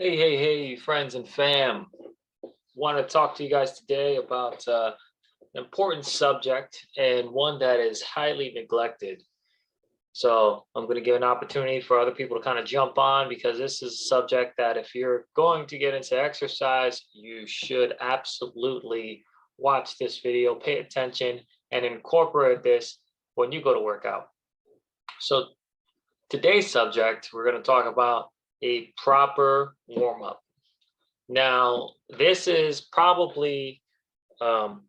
Hey, friends and fam. Want to talk to you guys today about an important subject and one that is highly neglected. So I'm going to give an opportunity for other people to kind of jump on because this is a subject that if you're going to get into exercise, you should absolutely watch this video, pay attention, and incorporate this when you go to work out. So today's subject, we're going to talk about a proper warm-up. Now, this is probably um,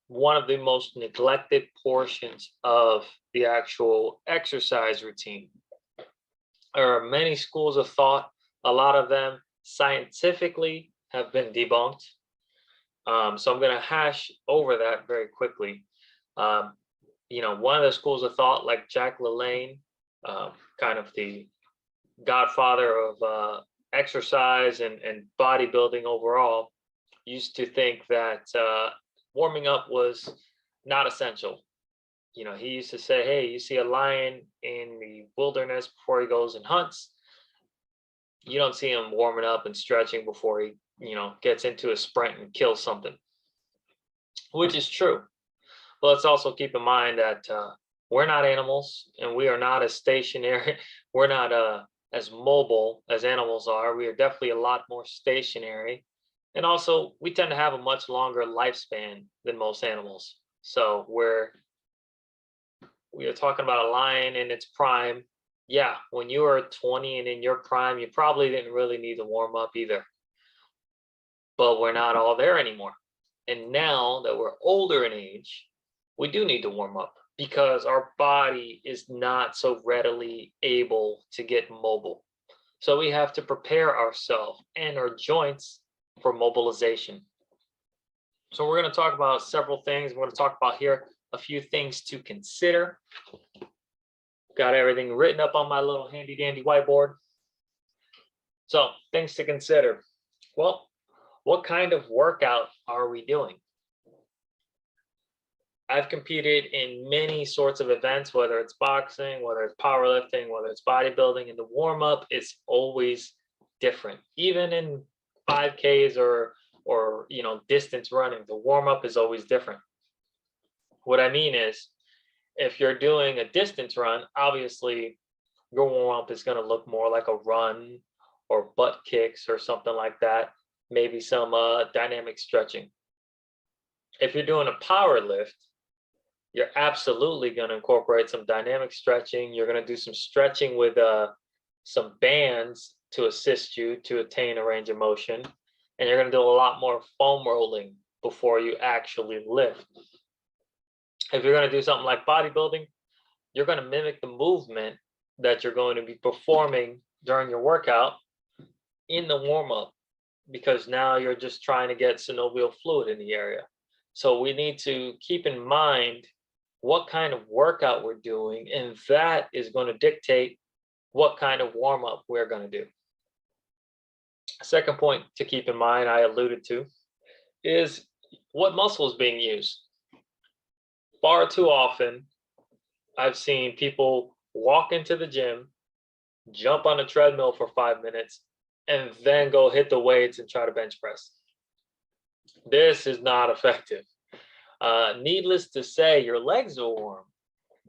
one of the most neglected portions of the actual exercise routine. There are many schools of thought. A lot of them scientifically have been debunked. So I'm going to hash over that very quickly. Um, one of the schools of thought, like Jack LaLanne, kind of the godfather of exercise and bodybuilding overall, used to think that warming up was not essential. He used to say, hey, you see a lion in the wilderness before he goes and hunts, you don't see him warming up and stretching before he gets into a sprint and kills something, which is true. But let's also keep in mind that we're not animals and we are not as stationary. We're not as mobile as animals are. We are definitely a lot more stationary. And also, we tend to have a much longer lifespan than most animals. So we are talking about a lion in its prime. Yeah, when you were 20 and in your prime, you probably didn't really need to warm up either. But we're not all there anymore. And now that we're older in age, we do need to warm up because our body is not so readily able to get mobile. So we have to prepare ourselves and our joints for mobilization. So we're going to talk about several things. We're going to talk about here a few things to consider. Got everything written up on my little handy dandy whiteboard. So things to consider. Well, what kind of workout are we doing? I've competed in many sorts of events, whether it's boxing, whether it's powerlifting, whether it's bodybuilding, and the warm-up is always different. Even in 5Ks or distance running, the warm-up is always different. What I mean is, if you're doing a distance run, obviously your warm-up is going to look more like a run or butt kicks or something like that, maybe some dynamic stretching. If you're doing a power lift, you're absolutely going to incorporate some dynamic stretching. You're going to do some stretching with some bands to assist you to attain a range of motion. And you're going to do a lot more foam rolling before you actually lift. If you're going to do something like bodybuilding, you're going to mimic the movement that you're going to be performing during your workout in the warm-up, because now you're just trying to get synovial fluid in the area. So we need to keep in mind what kind of workout we're doing, and that is going to dictate what kind of warm-up we're going to do. Second point to keep in mind, I alluded to, is what muscle is being used. Far too often, I've seen people walk into the gym, jump on a treadmill for 5 minutes, and then go hit the weights and try to bench press. This is not effective. Needless to say, your legs are warm,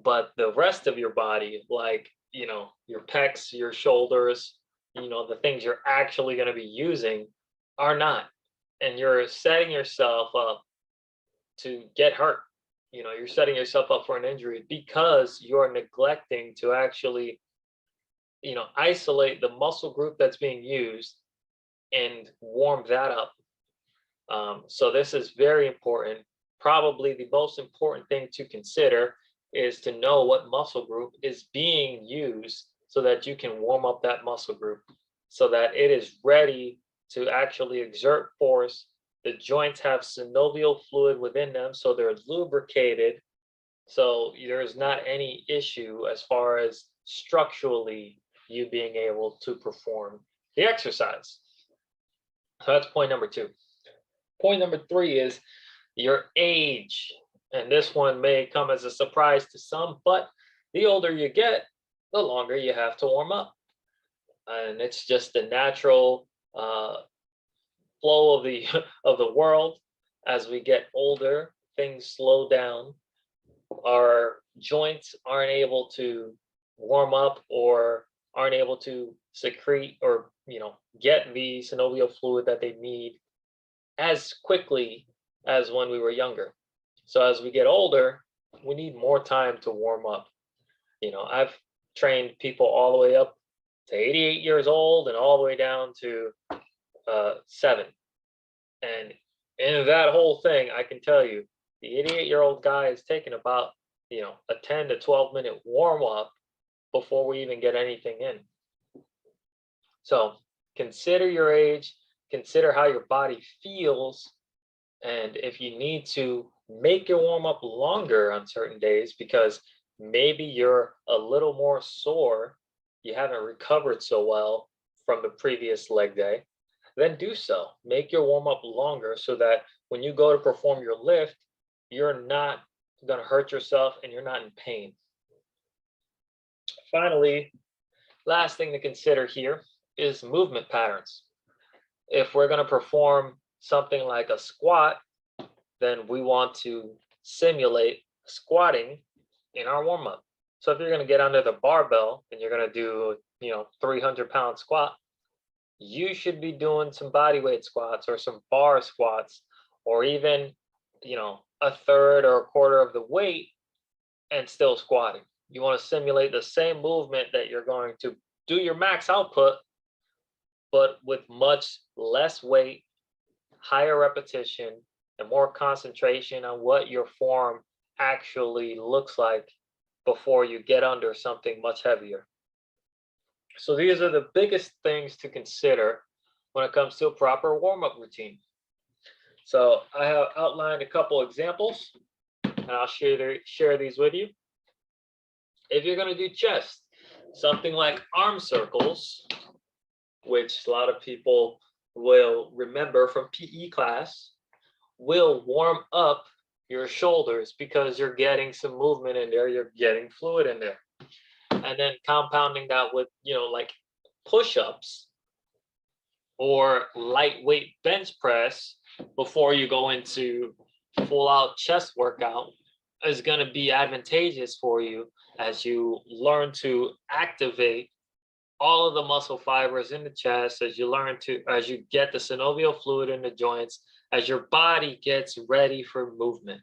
but the rest of your body, like, your pecs, your shoulders, the things you're actually going to be using are not. And you're setting yourself up to get hurt. You're setting yourself up for an injury because you're neglecting to actually, isolate the muscle group that's being used and warm that up. So this is very important. Probably the most important thing to consider is to know what muscle group is being used so that you can warm up that muscle group so that it is ready to actually exert force. The joints have synovial fluid within them, so they're lubricated. So there's not any issue as far as structurally you being able to perform the exercise. So that's point number 2. Point number 3 is your age. And this one may come as a surprise to some, but the older you get, the longer you have to warm up. And it's just the natural uh, flow of the of the world. As we get older, things slow down. Our joints aren't able to warm up or aren't able to secrete or get the synovial fluid that they need as quickly as when we were younger. So as we get older, we need more time to warm up. I've trained people all the way up to 88 years old and all the way down to 7. And in that whole thing, I can tell you, the 88-year-old guy is taking about a 10 to 12-minute warm up before we even get anything in. So consider your age, consider how your body feels, and if you need to, make your warm up longer on certain days because maybe you're a little more sore, you haven't recovered so well from the previous leg day, then do so. Make your warm up longer so that when you go to perform your lift, you're not going to hurt yourself and you're not in pain. Finally, last thing to consider here is movement patterns. If we're going to perform something like a squat, then we want to simulate squatting in our warm up. So if you're going to get under the barbell and you're going to do, 300-pound squat, you should be doing some body weight squats or some bar squats, or even, a third or a quarter of the weight and still squatting. You want to simulate the same movement that you're going to do your max output, but with much less weight, higher repetition, and more concentration on what your form actually looks like before you get under something much heavier. So these are the biggest things to consider when it comes to a proper warm-up routine. So I have outlined a couple examples, and I'll share these with you. If you're going to do chest, something like arm circles, which a lot of people will remember from PE class, will warm up your shoulders because you're getting some movement in there, you're getting fluid in there. And then compounding that with, like push-ups or lightweight bench press before you go into full-out chest workout is going to be advantageous for you as you learn to activate all of the muscle fibers in the chest, as you get the synovial fluid in the joints, as your body gets ready for movement.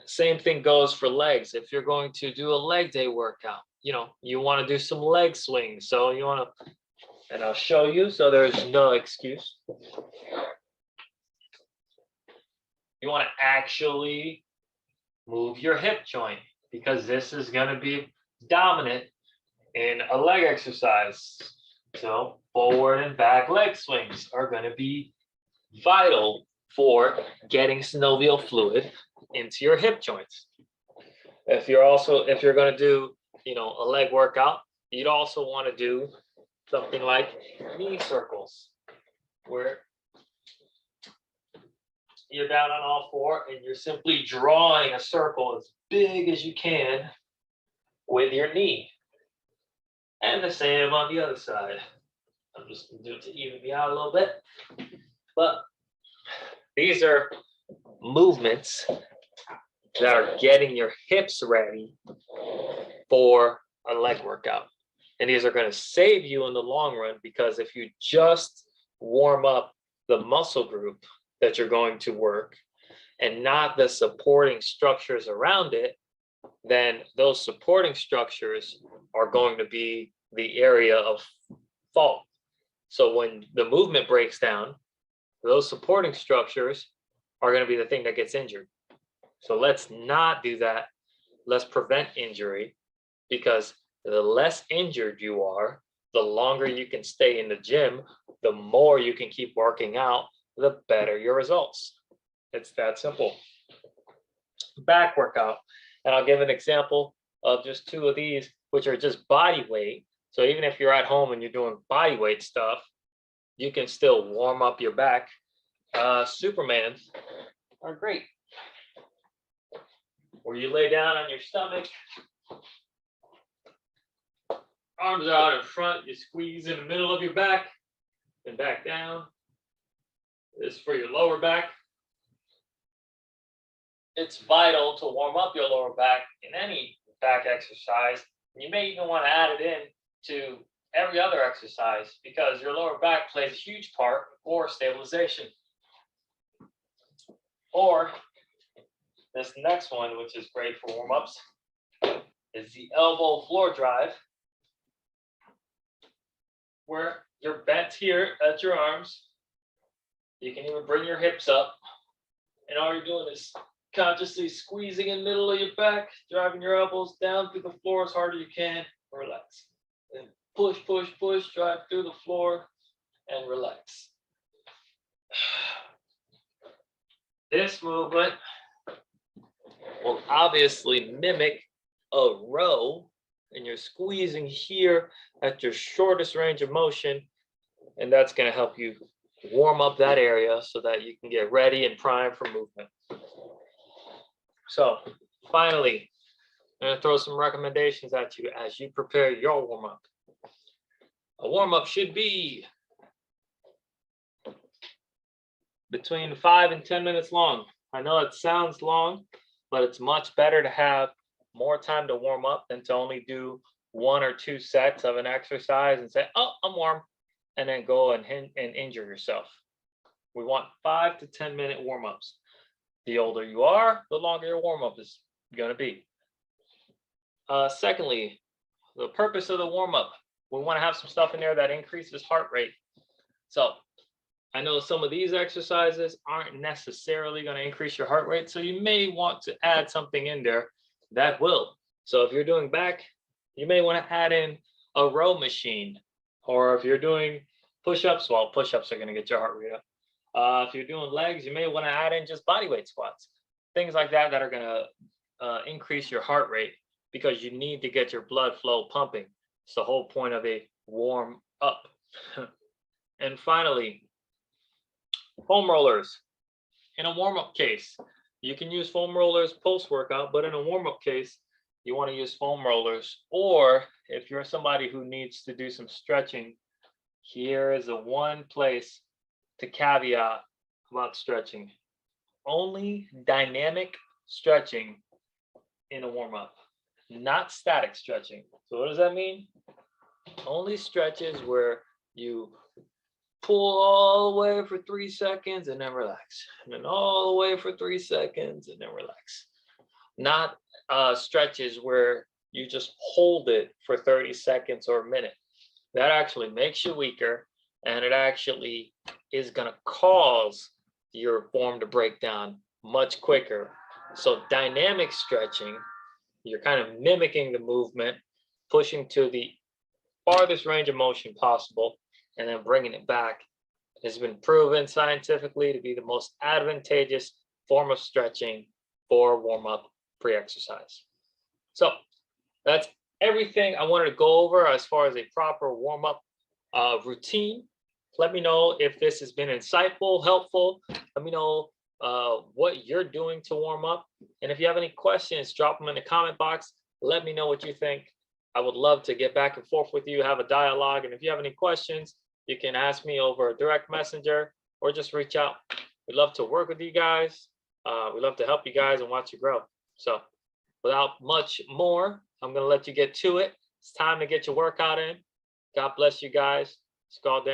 Same thing goes for legs. If you're going to do a leg day workout, you want to do some leg swings. So you want to, and I'll show you so there's no excuse. You want to actually move your hip joint because this is going to be dominant in a leg exercise. So forward and back leg swings are going to be vital for getting synovial fluid into your hip joints. If you're going to do, a leg workout, you'd also want to do something like knee circles, where you're down on all four and you're simply drawing a circle as big as you can with your knee. And the same on the other side. I'm just going to do it to even me out a little bit. But these are movements that are getting your hips ready for a leg workout. And these are going to save you in the long run, because if you just warm up the muscle group that you're going to work and not the supporting structures around it, then those supporting structures are going to be the area of fault. So when the movement breaks down, those supporting structures are going to be the thing that gets injured. So let's not do that. Let's prevent injury, because the less injured you are, the longer you can stay in the gym, the more you can keep working out, the better your results. It's that simple. Back workout. And I'll give an example of just two of these, which are just body weight. So even if you're at home and you're doing body weight stuff, you can still warm up your back. Superman are great. Where you lay down on your stomach, arms are out in front, you squeeze in the middle of your back, and back down. This is for your lower back. It's vital to warm up your lower back in any back exercise. You may even want to add it in to every other exercise because your lower back plays a huge part for stabilization. Or this next one, which is great for warm-ups, is the elbow floor drive, where you're bent here at your arms. You can even bring your hips up, and all you're doing is consciously squeezing in the middle of your back, driving your elbows down through the floor as hard as you can. Relax. And push, push, push, drive through the floor and relax. This movement will obviously mimic a row, and you're squeezing here at your shortest range of motion, and that's going to help you warm up that area so that you can get ready and primed for movement. So finally, I'm going to throw some recommendations at you as you prepare your warm-up. A warm-up should be between 5 and 10 minutes long. I know it sounds long, but it's much better to have more time to warm up than to only do 1 or 2 sets of an exercise and say, oh, I'm warm, and then go and injure yourself. We want 5 to 10 minute warm-ups. The older you are, the longer your warm-up is going to be. Secondly, the purpose of the warm-up. We want to have some stuff in there that increases heart rate. So I know some of these exercises aren't necessarily going to increase your heart rate, so you may want to add something in there that will. So if you're doing back, you may want to add in a row machine, or if you're doing push-ups, well, push-ups are going to get your heart rate up. If you're doing legs, you may want to add in just bodyweight squats, things like that that are going to increase your heart rate because you need to get your blood flow pumping. It's the whole point of a warm up. And finally, foam rollers. In a warm-up case, you can use foam rollers post-workout, but in a warm-up case, you want to use foam rollers. Or if you're somebody who needs to do some stretching, here is the one place to caveat about stretching. Only dynamic stretching in a warm-up, not static stretching. So what does that mean? Only stretches where you pull all the way for 3 seconds and then relax, and then all the way for 3 seconds and then relax. Not stretches where you just hold it for 30 seconds or a minute. That actually makes you weaker, and it actually is going to cause your form to break down much quicker. So dynamic stretching, you're kind of mimicking the movement, pushing to the farthest range of motion possible, and then bringing it back. It has been proven scientifically to be the most advantageous form of stretching for warm-up pre-exercise. So that's everything I wanted to go over as far as a proper warm-up routine. Let me know if this has been insightful, helpful. Let me know what you're doing to warm up. And if you have any questions, drop them in the comment box. Let me know what you think. I would love to get back and forth with you, have a dialogue. And if you have any questions, you can ask me over a direct messenger or just reach out. We'd love to work with you guys. We'd love to help you guys and watch you grow. So without much more, I'm going to let you get to it. It's time to get your workout in. God bless you guys. Skull